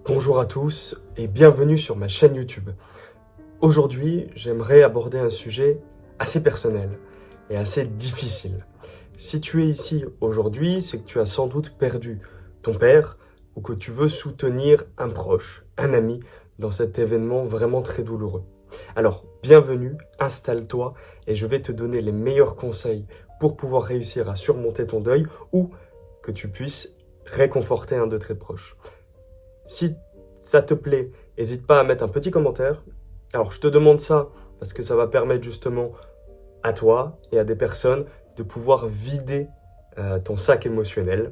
Bonjour à tous et bienvenue sur ma chaîne YouTube. Aujourd'hui, j'aimerais aborder un sujet assez personnel et assez difficile. Si tu es ici aujourd'hui, c'est que tu as sans doute perdu ton père ou que tu veux soutenir un proche, un ami dans cet événement vraiment très douloureux. Alors, bienvenue, installe-toi et je vais te donner les meilleurs conseils pour pouvoir réussir à surmonter ton deuil ou que tu puisses réconforter un de tes proches. Si ça te plaît, n'hésite pas à mettre un petit commentaire. Alors, je te demande ça parce que ça va permettre justement à toi et à des personnes de pouvoir vider ton sac émotionnel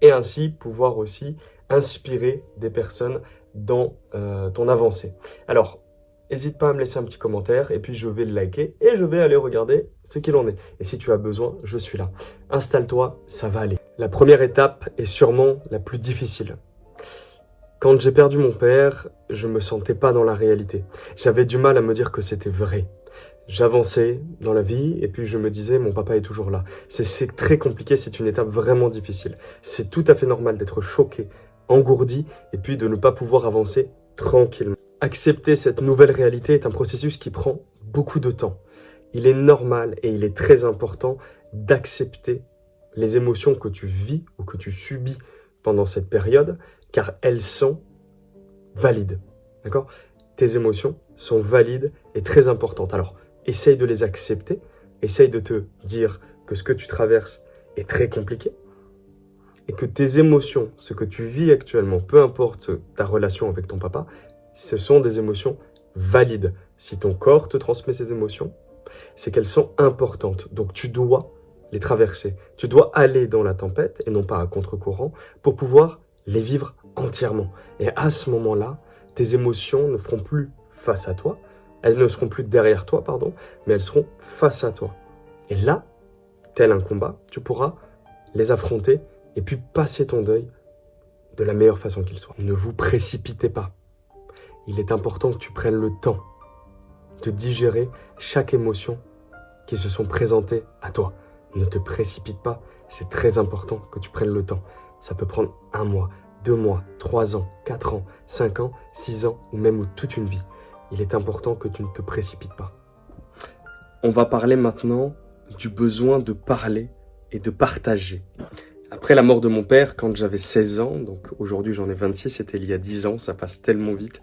et ainsi pouvoir aussi inspirer des personnes dans ton avancée. Alors, n'hésite pas à me laisser un petit commentaire et puis je vais le liker et je vais aller regarder ce qu'il en est. Et si tu as besoin, je suis là. Installe-toi, ça va aller. La première étape est sûrement la plus difficile. Quand j'ai perdu mon père, je me sentais pas dans la réalité. J'avais du mal à me dire que c'était vrai. J'avançais dans la vie et puis je me disais mon papa est toujours là. C'est très compliqué, c'est une étape vraiment difficile. C'est tout à fait normal d'être choqué, engourdi et puis de ne pas pouvoir avancer tranquillement. Accepter cette nouvelle réalité est un processus qui prend beaucoup de temps. Il est normal et il est très important d'accepter les émotions que tu vis ou que tu subis pendant cette période, car elles sont valides. D'accord ? Tes émotions sont valides et très importantes. Alors, essaye de les accepter, essaye de te dire que ce que tu traverses est très compliqué et que tes émotions, ce que tu vis actuellement, peu importe ta relation avec ton papa, ce sont des émotions valides. Si ton corps te transmet ces émotions, c'est qu'elles sont importantes. Donc, tu dois les traverser. Tu dois aller dans la tempête et non pas à contre-courant pour pouvoir les vivre entièrement. Et à ce moment-là, tes émotions ne feront plus face à toi, elles ne seront plus derrière toi, pardon, mais elles seront face à toi. Et là, tel un combat, tu pourras les affronter et puis passer ton deuil de la meilleure façon qu'il soit. Ne vous précipitez pas. Il est important que tu prennes le temps de digérer chaque émotion qui se sont présentées à toi. Ne te précipite pas, c'est très important que tu prennes le temps. Ça peut prendre 1 mois, 2 mois, 3 ans, 4 ans, 5 ans, 6 ans ou même toute une vie. Il est important que tu ne te précipites pas. On va parler maintenant du besoin de parler et de partager. Après la mort de mon père, quand j'avais 16 ans, donc aujourd'hui j'en ai 26, c'était il y a 10 ans, ça passe tellement vite,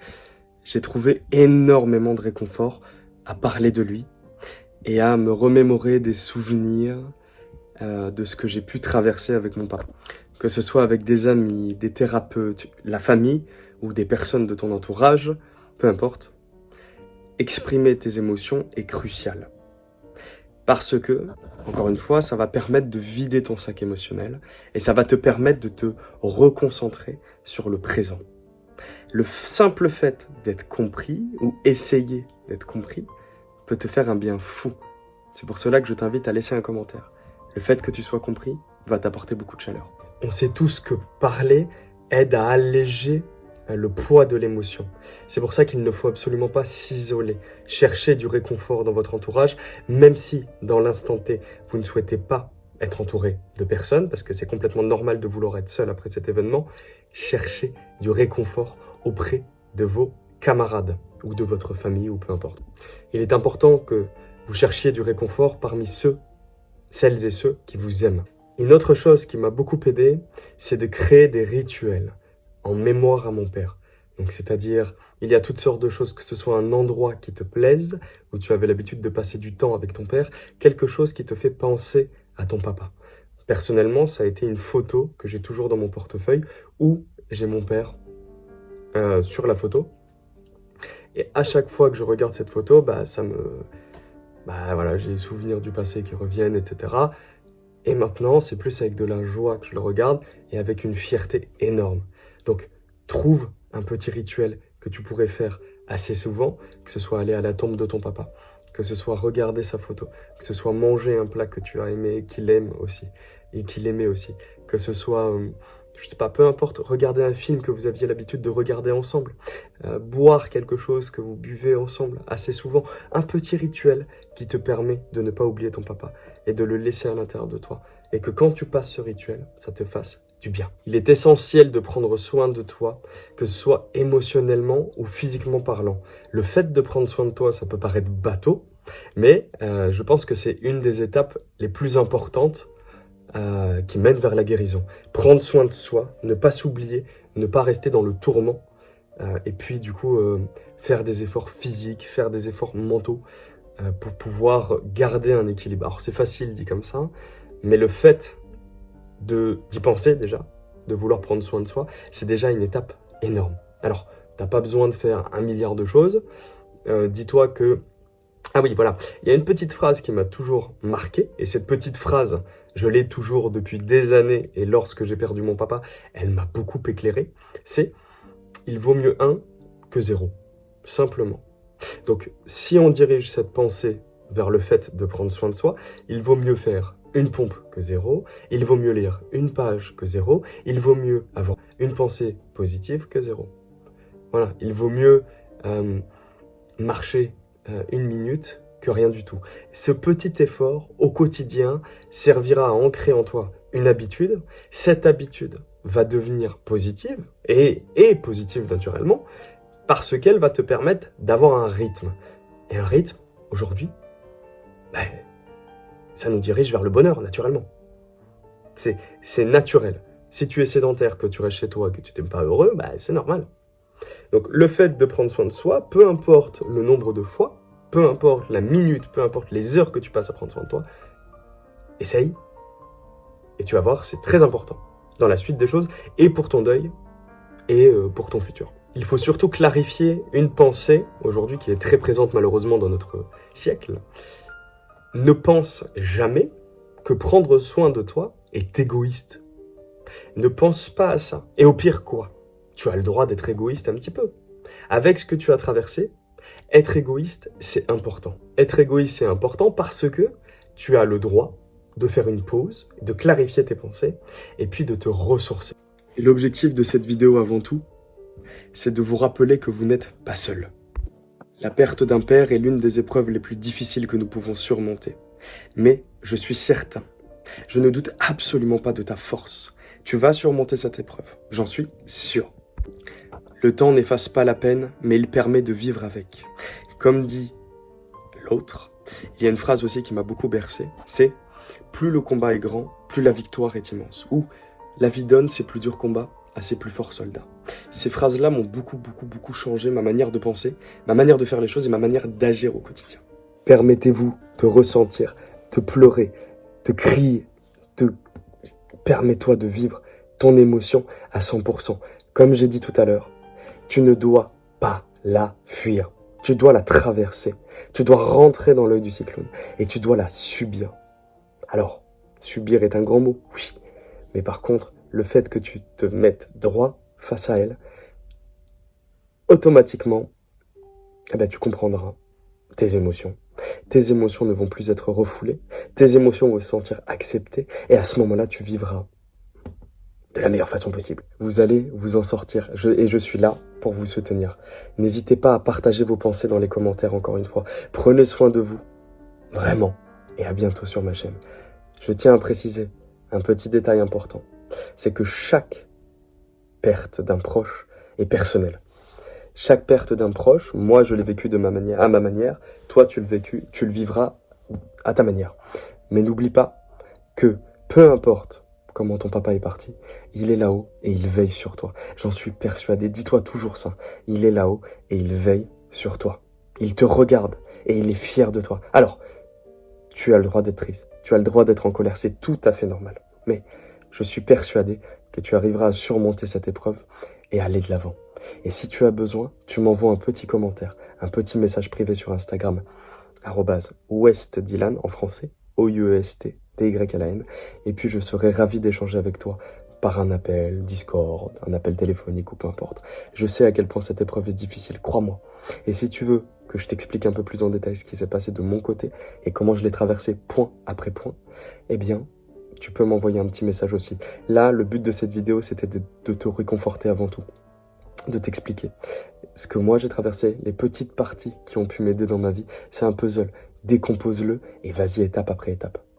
j'ai trouvé énormément de réconfort à parler de lui et à me remémorer des souvenirs de ce que j'ai pu traverser avec mon papa. Que ce soit avec des amis, des thérapeutes, la famille ou des personnes de ton entourage, peu importe, exprimer tes émotions est crucial. Parce que, encore une fois, ça va permettre de vider ton sac émotionnel et ça va te permettre de te reconcentrer sur le présent. Le simple fait d'être compris ou essayer d'être compris peut te faire un bien fou. C'est pour cela que je t'invite à laisser un commentaire. Le fait que tu sois compris va t'apporter beaucoup de chaleur. On sait tous que parler aide à alléger le poids de l'émotion. C'est pour ça qu'il ne faut absolument pas s'isoler. Cherchez du réconfort dans votre entourage, même si dans l'instant T, vous ne souhaitez pas être entouré de personnes, parce que c'est complètement normal de vouloir être seul après cet événement. Cherchez du réconfort auprès de vos camarades ou de votre famille ou peu importe. Il est important que vous cherchiez du réconfort parmi celles et ceux qui vous aiment. Une autre chose qui m'a beaucoup aidé, c'est de créer des rituels en mémoire à mon père. Donc, c'est-à-dire, il y a toutes sortes de choses, que ce soit un endroit qui te plaise, où tu avais l'habitude de passer du temps avec ton père, quelque chose qui te fait penser à ton papa. Personnellement, ça a été une photo que j'ai toujours dans mon portefeuille, où j'ai mon père sur la photo. Et à chaque fois que je regarde cette photo, voilà, j'ai les souvenirs du passé qui reviennent, etc. Et maintenant, c'est plus avec de la joie que je le regarde et avec une fierté énorme. Donc, trouve un petit rituel que tu pourrais faire assez souvent, que ce soit aller à la tombe de ton papa, que ce soit regarder sa photo, que ce soit manger un plat que tu as aimé et qu'il aime aussi, et qu'il aimait aussi, que ce soit, je sais pas, peu importe, regarder un film que vous aviez l'habitude de regarder ensemble, boire quelque chose que vous buvez ensemble assez souvent, un petit rituel qui te permet de ne pas oublier ton papa et de le laisser à l'intérieur de toi. Et que quand tu passes ce rituel, ça te fasse du bien. Il est essentiel de prendre soin de toi, que ce soit émotionnellement ou physiquement parlant. Le fait de prendre soin de toi, ça peut paraître bateau, mais je pense que c'est une des étapes les plus importantes qui mènent vers la guérison. Prendre soin de soi, ne pas s'oublier, ne pas rester dans le tourment, et puis du coup faire des efforts physiques, faire des efforts mentaux pour pouvoir garder un équilibre. Alors c'est facile dit comme ça, mais le fait d'y penser déjà, de vouloir prendre soin de soi, c'est déjà une étape énorme. Alors, t'as pas besoin de faire 1 milliard de choses. Dis-toi que... Ah oui, voilà. Il y a une petite phrase qui m'a toujours marqué, et cette petite phrase, je l'ai toujours depuis des années, et lorsque j'ai perdu mon papa, elle m'a beaucoup éclairé, c'est « il vaut mieux 1 que 0 », simplement. Donc, si on dirige cette pensée vers le fait de prendre soin de soi, il vaut mieux faire une pompe que 0, il vaut mieux lire une page que 0, il vaut mieux avoir une pensée positive que 0. Voilà, il vaut mieux marcher 1 minute que rien du tout. Ce petit effort au quotidien servira à ancrer en toi une habitude. Cette habitude va devenir positive, et positive naturellement, parce qu'elle va te permettre d'avoir un rythme. Et un rythme, aujourd'hui, ça nous dirige vers le bonheur, naturellement. C'est naturel. Si tu es sédentaire, que tu restes chez toi, que tu t'aimes pas heureux, c'est normal. Donc le fait de prendre soin de soi, peu importe le nombre de fois, peu importe la minute, peu importe les heures que tu passes à prendre soin de toi, essaye. Et tu vas voir, c'est très important dans la suite des choses, et pour ton deuil, et pour ton futur. Il faut surtout clarifier une pensée, aujourd'hui, qui est très présente malheureusement dans notre siècle. Ne pense jamais que prendre soin de toi est égoïste. Ne pense pas à ça. Et au pire, quoi? Tu as le droit d'être égoïste un petit peu. Avec ce que tu as traversé, être égoïste, c'est important. Être égoïste, c'est important parce que tu as le droit de faire une pause, de clarifier tes pensées, et puis de te ressourcer. Et l'objectif de cette vidéo avant tout, c'est de vous rappeler que vous n'êtes pas seul. La perte d'un père est l'une des épreuves les plus difficiles que nous pouvons surmonter. Mais je suis certain, je ne doute absolument pas de ta force. Tu vas surmonter cette épreuve, j'en suis sûr. Le temps n'efface pas la peine, mais il permet de vivre avec. Comme dit l'autre, il y a une phrase aussi qui m'a beaucoup bercé, c'est « Plus le combat est grand, plus la victoire est immense » ou « La vie donne ses plus durs combats à ses plus forts soldats ». Ces phrases-là m'ont beaucoup changé ma manière de penser, ma manière de faire les choses et ma manière d'agir au quotidien. Permettez-vous de ressentir, de pleurer, de crier, permets-toi de vivre ton émotion à 100%. Comme j'ai dit tout à l'heure, tu ne dois pas la fuir. Tu dois la traverser. Tu dois rentrer dans l'œil du cyclone et tu dois la subir. Alors, subir est un grand mot, oui. Mais par contre, le fait que tu te mettes droit face à elle, automatiquement, tu comprendras tes émotions. Tes émotions ne vont plus être refoulées, tes émotions vont se sentir acceptées, et à ce moment-là, tu vivras de la meilleure façon possible. Vous allez vous en sortir, et je suis là pour vous soutenir. N'hésitez pas à partager vos pensées dans les commentaires, encore une fois. Prenez soin de vous, vraiment, et à bientôt sur ma chaîne. Je tiens à préciser un petit détail important, c'est que chaque perte d'un proche est personnelle. Chaque perte d'un proche, moi je l'ai vécu de ma manière, à ma manière, toi tu le vivras à ta manière. Mais n'oublie pas que peu importe comment ton papa est parti, il est là-haut et il veille sur toi. J'en suis persuadé, dis-toi toujours ça. Il est là-haut et il veille sur toi. Il te regarde et il est fier de toi. Alors, tu as le droit d'être triste, tu as le droit d'être en colère, c'est tout à fait normal. Mais je suis persuadé que tu arriveras à surmonter cette épreuve et aller de l'avant. Et si tu as besoin, tu m'envoies un petit commentaire, un petit message privé sur Instagram, @westdylan en français, OUESTDYLAN, et puis je serai ravi d'échanger avec toi par un appel, Discord, un appel téléphonique ou peu importe. Je sais à quel point cette épreuve est difficile, crois-moi. Et si tu veux que je t'explique un peu plus en détail ce qui s'est passé de mon côté et comment je l'ai traversé point après point, eh bien, tu peux m'envoyer un petit message aussi. Là, le but de cette vidéo, c'était de te réconforter avant tout, de t'expliquer ce que moi j'ai traversé, les petites parties qui ont pu m'aider dans ma vie. C'est un puzzle, décompose-le et vas-y étape après étape.